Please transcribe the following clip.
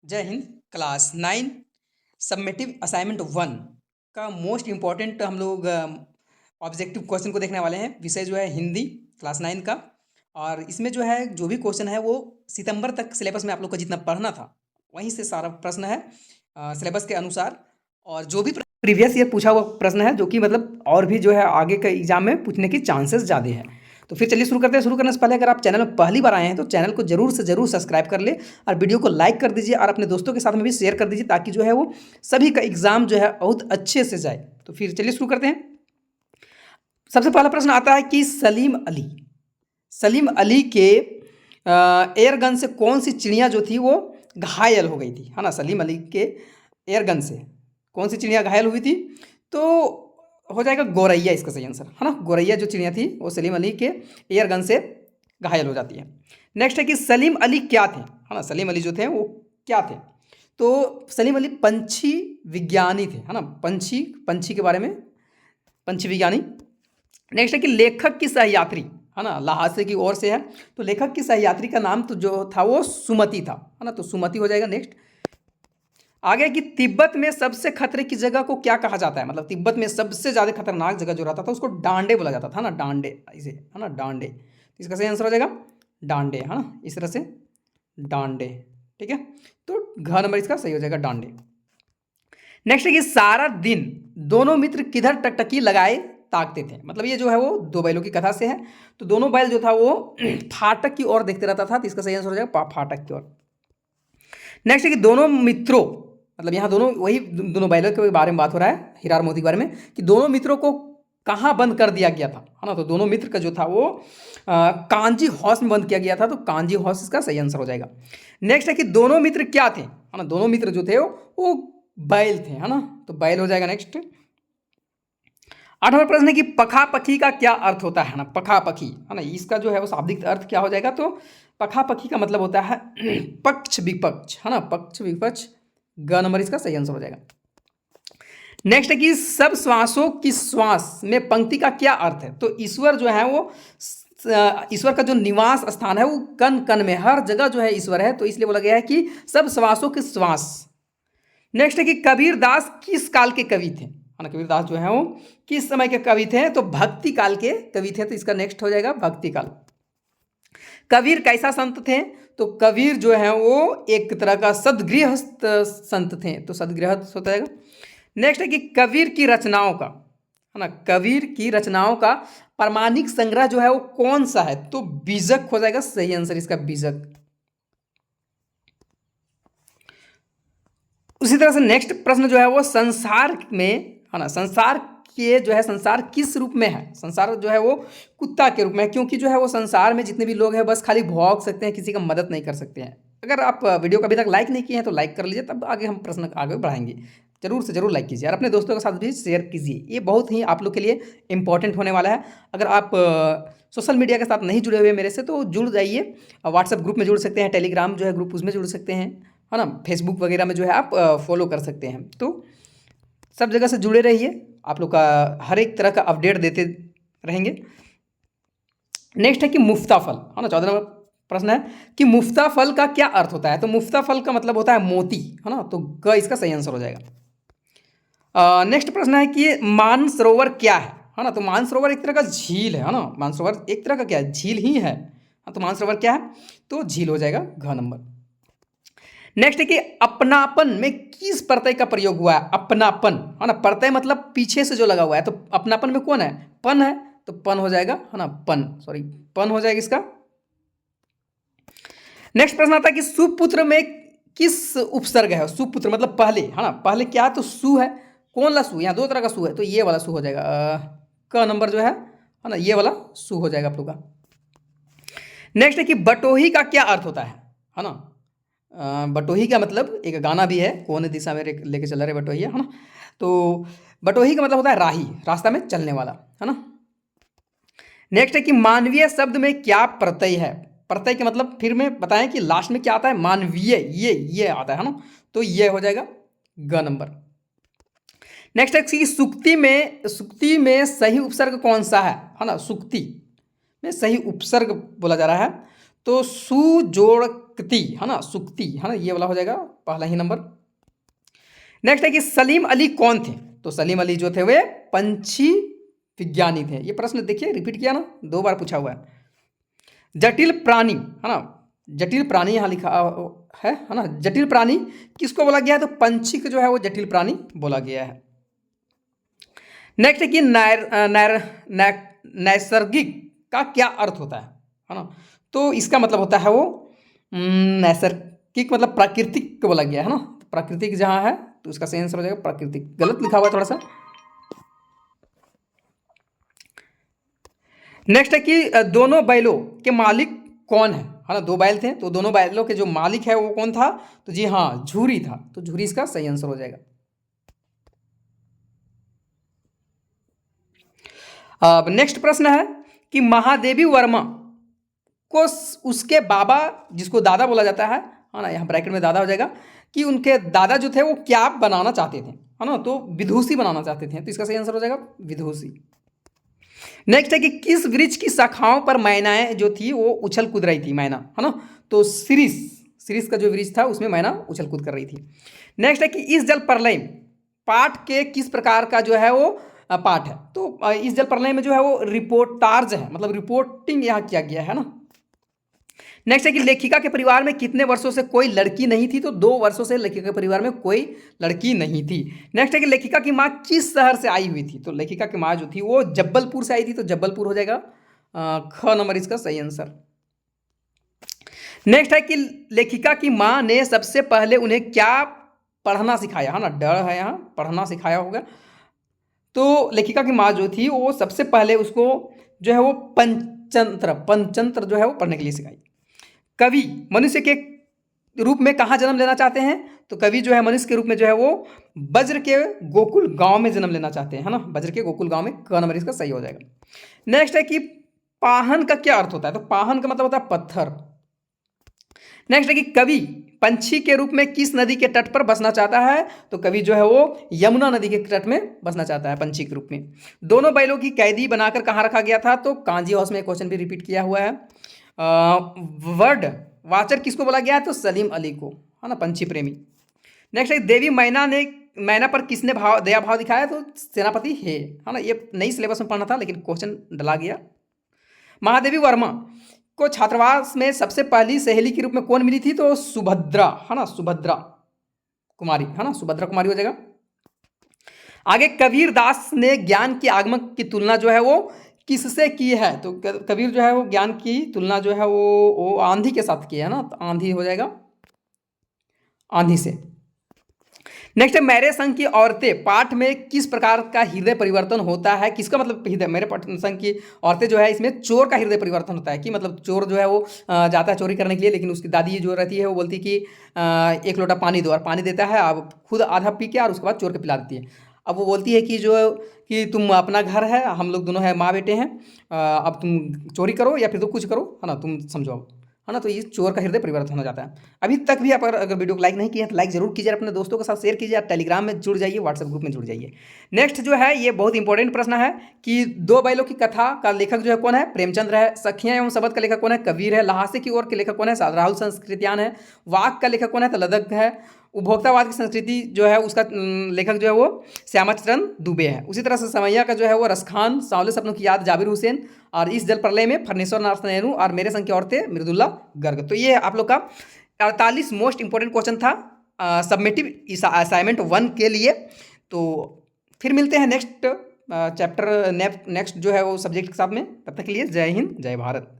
जय Hind. Class 9 submissive assignment 1 का most important हम लोग ऑब्जेक्टिव क्वेश्चन को देखने वाले हैं। विषय जो है हिंदी क्लास 9 का। और इसमें जो है जो भी क्वेश्चन है वो सितंबर तक सिलेबस में आप लोग को जितना पढ़ना था वहीं से सारा प्रश्न है सिलेबस के अनुसार। और जो भी प्रीवियस ईयर पूछा हुआ प्रश्न है जो कि मतलब और भी जो है आगे के एग्जाम में पूछने की चांसेस ज़्यादा है। तो फिर चलिए शुरू करते हैं। शुरू करने से पहले अगर आप चैनल में पहली बार आए हैं तो चैनल को जरूर से जरूर सब्सक्राइब कर ले और वीडियो को लाइक कर दीजिए और अपने दोस्तों के साथ में भी शेयर कर दीजिए ताकि जो है वो सभी का एग्जाम जो है बहुत अच्छे से जाए। तो फिर चलिए शुरू करते हैं। सबसे पहला प्रश्न आता है कि सलीम अली के एयरगन से कौन सी चिड़िया जो थी वो घायल हो गई थी, है ना। सलीम अली के एयरगन से कौन सी चिड़िया घायल हुई थी? तो हो जाएगा गौरैया इसका सही आंसर, है ना। गौरैया जो चिड़िया थी वो सलीम अली के एयरगन से घायल हो जाती है। नेक्स्ट है कि सलीम अली क्या थे, है ना। सलीम अली जो थे वो क्या थे? तो सलीम अली पंछी विज्ञानी थे, है ना। पंछी के बारे में पंछी विज्ञानी। नेक्स्ट है कि लेखक की सहयात्री, है ना, लहासे की ओर से है। तो लेखक की सहयात्री का नाम तो जो था वो सुमति था, है ना। तो सुमति हो जाएगा। नेक्स्ट आगे कि तिब्बत में सबसे खतरे की जगह को क्या कहा जाता है? मतलब तिब्बत में सबसे ज़्यादा खतरनाक जगह जो रहता था उसको डांडे बोला जाता था ना। डांडे इसे, है ना, डांडे। तो इसका सही आंसर हो जाएगा डांडे, है ना। इस तरह से डांडे, ठीक है। तो घ नंबर इसका सही हो जाएगा डांडे। नेक्स्ट है कि सारा दिन दोनों मित्र किधर टकटकी लगाए ताकते थे। मतलब ये जो है वो दो बैलों की कथा से है। तो दोनों बैल जो था वो फाटक की ओर देखते रहता था। तो इसका सही आंसर हो जाएगा फाटक की ओर। नेक्स्ट है कि दोनों मित्रों, मतलब यहाँ दोनों वही दोनों बैलों के बारे में बात हो रहा है, हिरार मोती के बारे में, कि दोनों मित्रों को कहाँ बंद कर दिया गया था, है ना। तो दोनों मित्र का जो था वो कांजी हाउस में बंद किया गया था। तो कांजी हाउस इसका सही आंसर हो जाएगा। नेक्स्ट है कि दोनों मित्र क्या थे, है ना। दोनों मित्र जो थे वो बैल थे, है ना। तो बैल हो जाएगा। नेक्स्ट 8वां प्रश्न है कि पखा पखी का क्या अर्थ होता है ना। पखा पखी, है ना, इसका जो है वो शाब्दिक अर्थ क्या हो जाएगा? तो पखा पखी का मतलब होता है पक्ष विपक्ष, है ना। पक्ष विपक्ष, ग नंबर इसका सही आंसर हो जाएगा। नेक्स्ट है कि सब श्वासों की श्वास में पंक्ति का क्या अर्थ है? तो ईश्वर जो है वो ईश्वर का जो निवास स्थान है वो कण कण में, हर जगह जो है ईश्वर है। तो इसलिए बोला गया है कि सब श्वासों की श्वास। नेक्स्ट है कि कबीर दास किस काल के कवि थे, है ना। कबीर दास जो है वो किस समय के कवि थे? तो भक्ति काल के कवि थे। तो इसका नेक्स्ट हो जाएगा भक्ति काल। कबीर कैसा संत थे? तो कबीर जो है वो एक तरह का सदगृहस्थ संत थे। तो सदगृहस्थ हो जाएगा। नेक्स्ट है कि कबीर की रचनाओं का, है ना, कबीर की रचनाओं का प्रामाणिक संग्रह जो है वो कौन सा है? तो बीजक हो जाएगा सही आंसर इसका, बीजक। उसी तरह से नेक्स्ट प्रश्न जो है वो संसार में, है ना, संसार के जो है संसार किस रूप में है? संसार जो है वो कुत्ता के रूप में है, क्योंकि जो है वो संसार में जितने भी लोग हैं बस खाली भौंक सकते हैं, किसी का मदद नहीं कर सकते हैं। अगर आप वीडियो को अभी तक लाइक नहीं किए हैं तो लाइक कर लीजिए, तब आगे हम प्रश्न आगे बढ़ाएंगे। जरूर से जरूर लाइक कीजिए और अपने दोस्तों के साथ भी शेयर कीजिए। ये बहुत ही आप लोग के लिए इंपॉर्टेंट होने वाला है। अगर आप सोशल मीडिया के साथ नहीं जुड़े हुए मेरे से तो जुड़ जाइए। व्हाट्सएप ग्रुप में जुड़ सकते हैं, टेलीग्राम जो है ग्रुप उसमें जुड़ सकते हैं, है ना। फेसबुक वगैरह में जो है आप फॉलो कर सकते हैं। तो सब जगह से जुड़े रहिए, आप लोग का हर एक तरह का अपडेट देते रहेंगे। नेक्स्ट है कि मुफ्ता फल, है ना। 14 नंबर प्रश्न है कि मुफ्ता फल का क्या अर्थ होता है? तो मुफ्ता फल का मतलब होता है मोती, है ना। तो ग इसका सही आंसर हो जाएगा। नेक्स्ट प्रश्न है कि मानसरोवर क्या है ना। तो मानसरोवर एक तरह का झील है ना। मानसरोवर एक तरह का क्या है? झील ही है। तो मानसरोवर क्या है? तो झील हो जाएगा घ नंबर। नेक्स्ट है कि अपनापन में किस प्रत्यय का प्रयोग हुआ है? अपनापन, है ना। प्रत्यय मतलब पीछे से जो लगा हुआ है। तो अपनापन में कौन है? पन है। तो पन हो जाएगा, है ना, पन हो जाएगा इसका। नेक्स्ट प्रश्न आता है कि सुपुत्र में किस उपसर्ग है? सुपुत्र मतलब पहले, है ना। पहले क्या? तो सु है। कौन ला सु? यहाँ दो तरह का सु है, तो ये वाला सु हो जाएगा। क नंबर जो है ना, ये वाला सु हो जाएगा आप लोग का। नेक्स्ट है कि बटोही का क्या अर्थ होता है ना। बटोही का मतलब एक गाना भी है, कौन दिशा में लेके चल रहे बटोहिया, है ना। तो बटोही का मतलब होता है राही, रास्ता में चलने वाला, है ना। नेक्स्ट है कि मानवीय शब्द में क्या प्रत्यय है? प्रत्यय के मतलब फिर में बताएं कि लास्ट में क्या आता है? मानवीय, ये आता है ना। तो ये हो जाएगा ग नंबर। नेक्स्ट है कि सुक्ति में सही उपसर्ग कौन सा है ना। सुक्ति में सही उपसर्ग बोला जा रहा है तो सुजोड़कती है ना, सुक्ति है ना, ये वाला हो जाएगा पहला ही नंबर। नेक्स्ट है कि सलीम अली कौन थे? तो सलीम अली जो थे वे पंछी विज्ञानी थे। ये प्रश्न देखिए रिपीट किया ना, 2 बार पूछा हुआ है। जटिल प्राणी है ना, जटिल प्राणी यहाँ लिखा है ना। जटिल प्राणी किसको बोला गया है? तो पंछी को जो है वो जटिल प्राणी बोला गया है। नेक्स्ट है कि नैसर्गिक का क्या अर्थ होता है ना। तो इसका मतलब होता है वो नैसर्गिक मतलब प्राकृतिक को बोला गया है ना। प्राकृतिक जहाँ है तो उसका सही आंसर हो जाएगा प्राकृतिक। गलत लिखा हुआ है थोड़ा सा। नेक्स्ट है कि दोनों बैलों के मालिक कौन है ना। 2 बैल थे तो दोनों बैलों के जो मालिक है वो कौन था? तो जी हाँ, झूरी था। तो झूरी इसका सही आंसर हो जाएगा। अब नेक्स्ट प्रश्न है कि महादेवी वर्मा को उसके बाबा, जिसको दादा बोला जाता है ना, यहाँ ब्रैकेट में दादा हो जाएगा, कि उनके दादा जो थे वो क्या बनाना चाहते थे है ना। तो विदुषी बनाना चाहते थे। तो इसका सही आंसर हो जाएगा विदुषी। नेक्स्ट है कि किस वृक्ष की शाखाओं पर मैनाएं जो थी वो उछल कूद रही थी, मैना है ना। तो सिरिस का जो वृक्ष था उसमें मैना उछल कूद कर रही थी। नेक्स्ट है कि इस जल प्रलय पाठ के किस प्रकार का जो है वो पाठ है? तो इस जल प्रलय में जो है वो रिपोर्टार्ज है, मतलब रिपोर्टिंग यहाँ किया गया है ना। नेक्स्ट है कि लेखिका के परिवार में कितने वर्षों से कोई लड़की नहीं थी? तो 2 वर्षों से लेखिका के परिवार में कोई लड़की नहीं थी। नेक्स्ट है कि लेखिका की माँ किस शहर से आई हुई थी? तो लेखिका की माँ जो थी वो जब्बलपुर से आई थी। तो जब्बलपुर हो जाएगा ख नंबर इसका सही आंसर। नेक्स्ट है कि लेखिका की माँ ने सबसे पहले उन्हें क्या पढ़ना सिखाया है ना। डर है यहाँ, पढ़ना सिखाया होगा। तो लेखिका की माँ जो थी वो सबसे पहले उसको जो है वो पंचतंत्र जो है वो पढ़ने के लिए सिखाई। कवि मनुष्य के रूप में कहाँ जन्म लेना चाहते हैं? तो कवि जो है मनुष्य के रूप में जो है वो वज्र के गोकुल गांव में जन्म लेना चाहते हैं है ना। वज्र के गोकुल गांव में, क नंबर इसका सही हो जाएगा। नेक्स्ट है कि पाहन का क्या अर्थ होता है? तो पाहन का मतलब होता है पत्थर। नेक्स्ट है कि कवि पंछी के रूप में किस नदी के तट पर बसना चाहता है? तो कवि जो है वो यमुना नदी के तट में बसना चाहता है पंछी के रूप में। दोनों बैलों की कैदी बनाकर कहाँ रखा गया था? तो कांजी हाउस में। क्वेश्चन भी रिपीट किया हुआ है। वर्ड वाचर किसको बोला गया है? तो सलीम अली को है ना, पंछी प्रेमी। नेक्स्ट है देवी मैना पर किसने दया भाव दिखाया? तो सेनापति है ना। ये नई सिलेबस में पढ़ना था लेकिन क्वेश्चन डला गया। महादेवी वर्मा को छात्रावास में सबसे पहली सहेली के रूप में कौन मिली थी? तो सुभद्रा है ना, सुभद्रा कुमारी है ना, सुभद्रा कुमारी हो जाएगा। आगे कबीर दास ने ज्ञान के आगमन की तुलना जो है वो किससे की है? तो कबीर जो है वो ज्ञान की तुलना जो है वो आंधी के साथ की है ना। तो आंधी हो जाएगा, आंधी से। नेक्स्ट है मेरे संग की औरतें पाठ में किस प्रकार का हृदय परिवर्तन होता है? किसका मतलब हृदय? मेरे संग की औरतें जो है इसमें चोर का हृदय परिवर्तन होता है। कि मतलब चोर जो है वो जाता है चोरी करने के लिए, लेकिन उसकी दादी जो रहती है वो बोलती है कि 1 लोटा पानी दो, और पानी देता है। अब खुद आधा पी के और उसके बाद चोर के पिला देती है। अब वो बोलती है कि जो कि तुम अपना घर है, हम लोग दोनों है माँ बेटे हैं, अब तुम चोरी करो या फिर तो कुछ करो है ना, तुम समझो अब है ना। तो ये चोर का हृदय परिवर्तन हो जाता है। अभी तक भी आप अगर वीडियो को लाइक नहीं किए तो लाइक जरूर कीजिए, अपने दोस्तों के साथ शेयर कीजिए, टेलीग्राम में जुड़ जाइए, व्हाट्सएप ग्रुप में जुड़ जाइए। नेक्स्ट जो है ये बहुत इंपॉर्टेंट प्रश्न है कि 2 बैलों की कथा का लेखक जो है कौन है? प्रेमचंद्र है। सखियां एवं शबद का लेखक कौन है? कबीर है। ल्हासे की ओर के लेखक कौन है? राहुल संस्कृत्यान है। वाक का लेखक कौन है? तो लदक है। उपभोक्तावाद की संस्कृति जो है उसका लेखक जो है वो श्यामाचरण दुबे है। उसी तरह से समैया का जो है वो रसखान, सांवले सपनों की याद जाबिर हुसैन, और इस जल प्रलय में फर्नेश्वर नाथ नेहरू, और मेरे संग की औरतें मृदुल्ला गर्ग। तो ये आप लोग का 48 मोस्ट इंपॉर्टेंट क्वेश्चन था सबमिटिव असाइनमेंट 1 के लिए। तो फिर मिलते हैं नेक्स्ट चैप्टर नेक्स्ट जो है वो सब्जेक्ट के साथ में। तब तक के लिए जय हिंद, जय भारत।